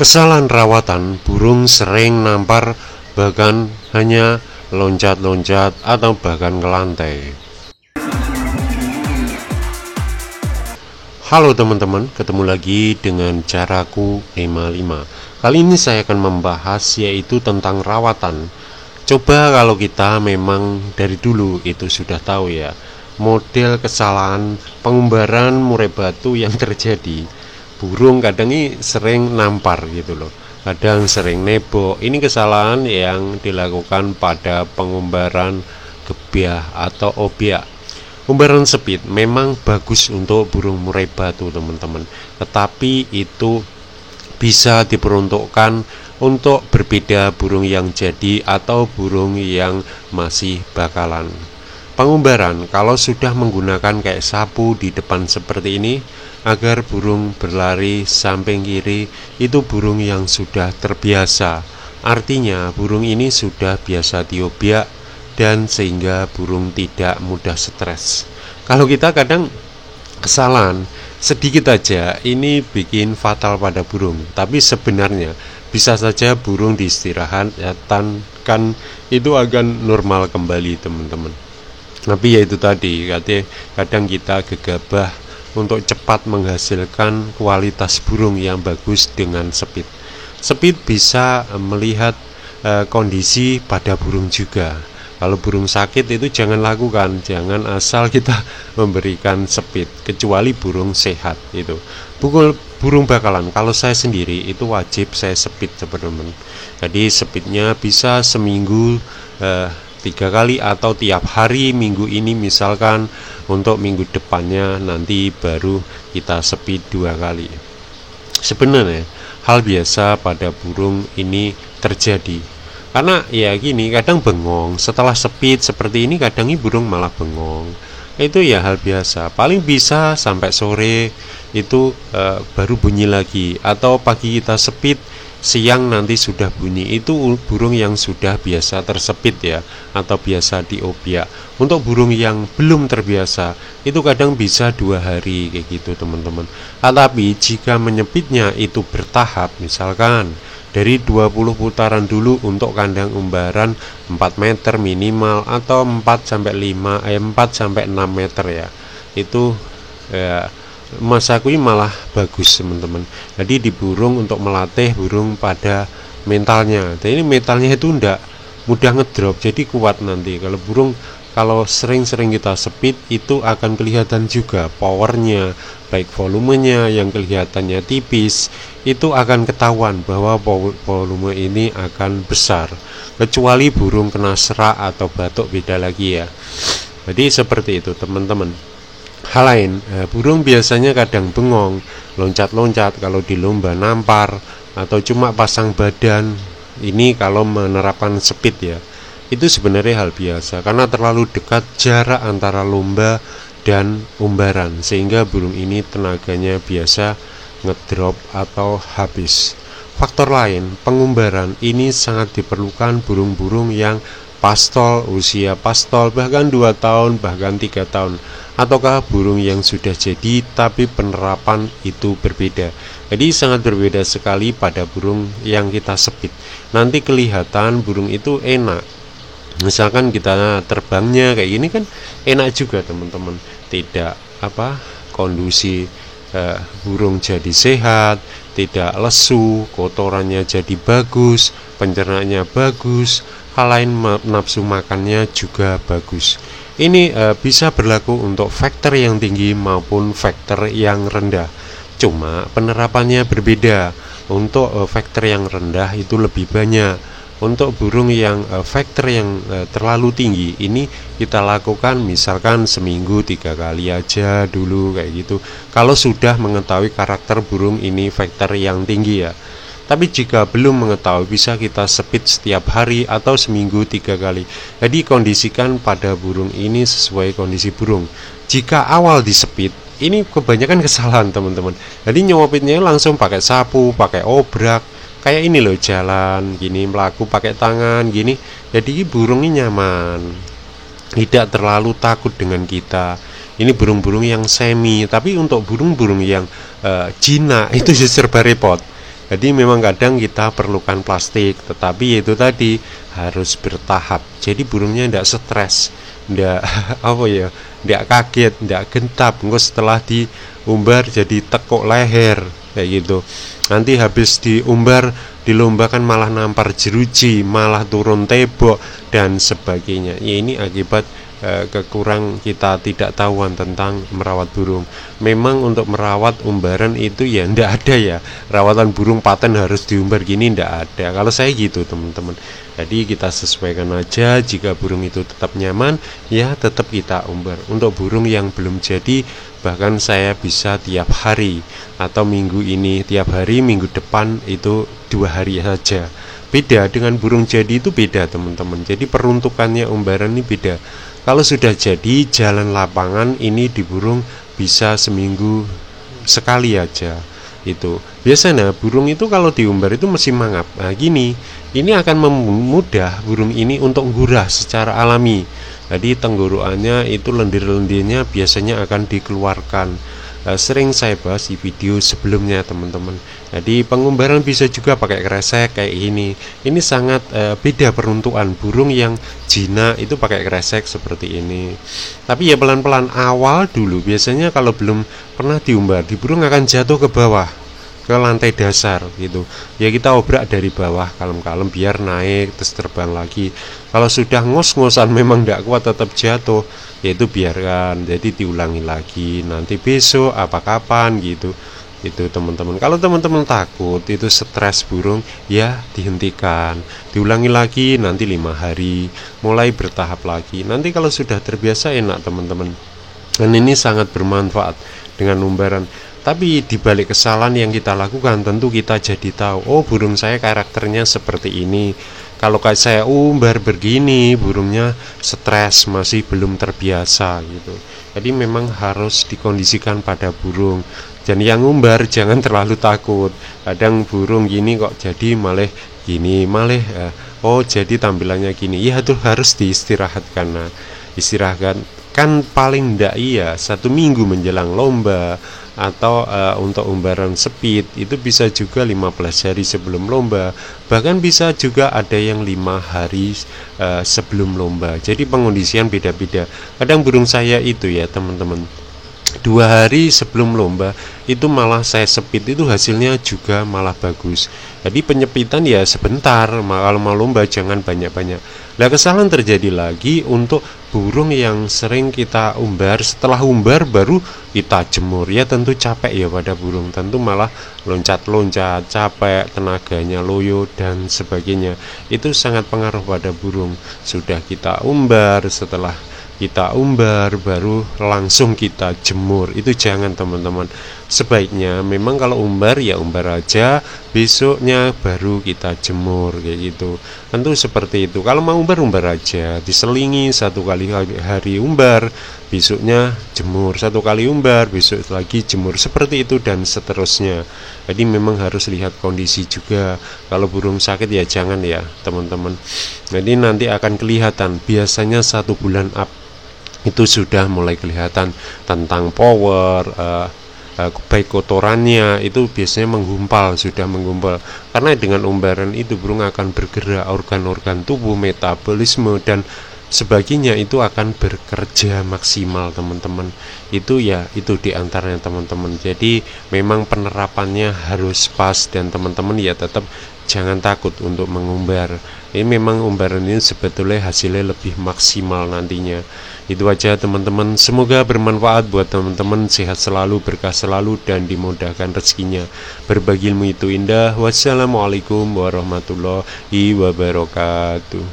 Kesalahan rawatan, burung sering nampar, bahkan hanya loncat-loncat atau bahkan ke lantai. Halo teman-teman, ketemu lagi dengan Caraku 55. Kali ini saya akan membahas yaitu tentang rawatan. Coba kalau kita memang dari dulu itu sudah tahu ya, model kesalahan pengumbaran murai batu yang terjadi. Burung kadang ini sering nampar gitu loh, kadang sering nebo. Ini kesalahan yang dilakukan pada pengumbaran gebiah atau obiak. Umbaran sepit memang bagus untuk burung murai batu teman-teman, tetapi itu bisa diperuntukkan untuk berbeda burung yang jadi atau burung yang masih bakalan. Pengumbaran kalau sudah menggunakan kayak sapu di depan seperti ini agar burung berlari samping kiri, itu burung yang sudah terbiasa. Artinya burung ini sudah biasa diobiak dan sehingga burung tidak mudah stres. Kalau kita kadang kesalahan sedikit aja ini bikin fatal pada burung, tapi sebenarnya bisa saja burung diistirahatkan kan itu akan normal kembali teman-teman. Tapi ya itu tadi, kadang kita gegabah untuk cepat menghasilkan kualitas burung yang bagus dengan speed. Speed bisa melihat kondisi pada burung juga. Kalau burung sakit itu jangan lakukan, jangan asal kita memberikan speed, kecuali burung sehat itu. Burung bakalan, kalau saya sendiri itu wajib saya speed teman-teman. Jadi speednya bisa seminggu 3 kali atau tiap hari. Minggu ini misalkan, untuk minggu depannya nanti baru kita speed 2 kali. Sebenarnya hal biasa pada burung ini terjadi, karena ya gini, kadang bengong setelah speed seperti ini, kadang burung malah bengong. Itu ya hal biasa, paling bisa sampai sore itu baru bunyi lagi, atau pagi kita speed, siang nanti sudah bunyi. Itu burung yang sudah biasa tersepit ya, atau biasa diobiak. Untuk burung yang belum terbiasa itu kadang bisa 2 hari kayak gitu teman-teman. Tetapi jika menyepitnya itu bertahap, misalkan dari 20 putaran dulu untuk kandang umbaran 4 meter minimal, atau 4-6 meter ya, itu ya Mas aku ini malah bagus teman-teman. Jadi di burung untuk melatih burung pada mentalnya. Dan ini mentalnya itu enggak mudah ngedrop, jadi kuat nanti. Kalau burung kalau sering-sering kita speed itu akan kelihatan juga powernya, baik volumenya yang kelihatannya tipis, itu akan ketahuan bahwa volume ini akan besar. Kecuali burung kena serak atau batuk, beda lagi ya. Jadi seperti itu teman-teman. Hal lain, burung biasanya kadang bengong, loncat-loncat kalau di lomba nampar, atau cuma pasang badan. Ini kalau menerapkan speed ya, itu sebenarnya hal biasa, karena terlalu dekat jarak antara lomba dan umbaran, sehingga burung ini tenaganya biasa ngedrop atau habis. Faktor lain, pengumbaran ini sangat diperlukan burung-burung yang pastol, usia pastol bahkan 2 tahun, bahkan 3 tahun, ataukah burung yang sudah jadi tapi penerapan itu berbeda. Jadi sangat berbeda sekali pada burung yang kita speed. Nanti kelihatan burung itu enak. Misalkan kita terbangnya kayak gini kan enak juga teman-teman. Tidak kondisi burung jadi sehat, tidak lesu, kotorannya jadi bagus, pencernaannya bagus, hal lain nafsu makannya juga bagus. Ini bisa berlaku untuk vektor yang tinggi maupun vektor yang rendah. Cuma penerapannya berbeda. Untuk vektor yang rendah itu lebih banyak. Untuk burung yang vektor yang terlalu tinggi ini kita lakukan misalkan seminggu 3 kali aja dulu kayak gitu. Kalau sudah mengetahui karakter burung ini vektor yang tinggi ya. Tapi jika belum mengetahui, bisa kita speed setiap hari atau seminggu 3 kali. Jadi kondisikan pada burung ini sesuai kondisi burung. Jika awal di speed, ini kebanyakan kesalahan teman-teman. Jadi nyopitnya langsung pakai sapu, pakai obrak, kayak ini loh, jalan gini, melaku pakai tangan gini. Jadi burungnya nyaman, tidak terlalu takut dengan kita. Ini burung-burung yang semi. Tapi untuk burung-burung yang jinak itu serba repot. Jadi memang kadang kita perlukan plastik, tetapi itu tadi harus bertahap. Jadi burungnya tidak stres, tidak apa ya, tidak kaget, tidak gentap. Engko setelah diumbar jadi tekuk leher kayak gitu. Nanti habis diumbar dilombakan malah nampar jeruji, malah turun tembok dan sebagainya. Ya, ini akibat kekurang kita tidak tahuan tentang merawat burung. Memang untuk merawat umbaran itu ya ndak ada ya rawatan burung paten harus diumbar gini, ndak ada. Kalau saya gitu teman-teman, jadi kita sesuaikan aja. Jika burung itu tetap nyaman ya tetap kita umbar. Untuk burung yang belum jadi bahkan saya bisa tiap hari, atau minggu ini tiap hari, minggu depan itu 2 hari saja. Beda dengan burung jadi, itu beda teman-teman. Jadi peruntukannya umbaran ini beda. Kalau sudah jadi jalan lapangan ini di burung bisa seminggu sekali aja. Itu biasanya burung itu kalau diumbar itu mesti mangap. Nah gini, ini akan memudah burung ini untuk gurah secara alami. Jadi tenggorokannya itu lendir-lendirnya biasanya akan dikeluarkan. Sering saya bahas di video sebelumnya teman-teman. Jadi pengumbaran bisa juga pakai kresek kayak ini. Ini sangat beda peruntukan. Burung yang jinak itu pakai kresek seperti ini. Tapi ya pelan-pelan, awal dulu biasanya kalau belum pernah diumbar, di burung akan jatuh ke bawah, ke lantai dasar gitu. Ya kita obrak dari bawah kalem-kalem biar naik terus terbang lagi. Kalau sudah ngos-ngosan memang tidak kuat tetap jatuh, yaitu biarkan, jadi diulangi lagi nanti besok apa kapan gitu. Itu teman-teman. Kalau teman-teman takut itu stres burung, ya dihentikan, diulangi lagi nanti 5 hari, mulai bertahap lagi. Nanti kalau sudah terbiasa enak teman-teman. Dan ini sangat bermanfaat dengan umbaran. Tapi dibalik kesalahan yang kita lakukan, tentu kita jadi tahu, oh burung saya karakternya seperti ini. Kalau kayak saya umbar begini, burungnya stres, masih belum terbiasa gitu. Jadi memang harus dikondisikan pada burung. Dan yang umbar jangan terlalu takut. Kadang burung gini kok jadi malah gini, malah oh jadi tampilannya gini. Ya itu harus diistirahatkan. Nah, istirahatkan kan paling ndak iya 1 minggu menjelang lomba, atau untuk umbaran speed itu bisa juga 15 hari sebelum lomba, bahkan bisa juga ada yang 5 hari sebelum lomba. Jadi pengondisian beda-beda. Kadang burung saya itu ya teman-teman, 2 hari sebelum lomba itu malah saya speed, itu hasilnya juga malah bagus. Jadi penyepitan ya sebentar, kalau mau lomba jangan banyak-banyak. Nah kesalahan terjadi lagi untuk burung yang sering kita umbar, setelah umbar baru kita jemur, ya tentu capek ya pada burung, tentu malah loncat-loncat, capek, tenaganya loyo dan sebagainya. Itu sangat pengaruh pada burung. Sudah kita umbar, setelah kita umbar baru langsung kita jemur, itu jangan teman-teman. Sebaiknya memang kalau umbar ya umbar aja, besoknya baru kita jemur kayak gitu. Tentu seperti itu. Kalau mau umbar umbar aja, diselingi 1 kali hari umbar, besoknya jemur, 1 kali umbar, besok lagi jemur, seperti itu dan seterusnya. Jadi memang harus lihat kondisi juga. Kalau burung sakit ya jangan ya teman-teman. Jadi nanti akan kelihatan, biasanya 1 bulan up itu sudah mulai kelihatan tentang power, baik kotorannya itu biasanya menggumpal, sudah menggumpal. Karena dengan umbaran itu burung akan bergerak, organ-organ tubuh, metabolisme dan sebagainya itu akan bekerja maksimal teman-teman. Itu ya itu diantaranya teman-teman. Jadi memang penerapannya harus pas, dan teman-teman ya tetap jangan takut untuk mengumbar. Ini memang umbaran ini sebetulnya hasilnya lebih maksimal nantinya. Itu aja teman-teman, semoga bermanfaat buat teman-teman, sehat selalu, berkah selalu dan dimudahkan rezekinya. Berbagi ilmu itu indah. Wassalamualaikum warahmatullahi wabarakatuh.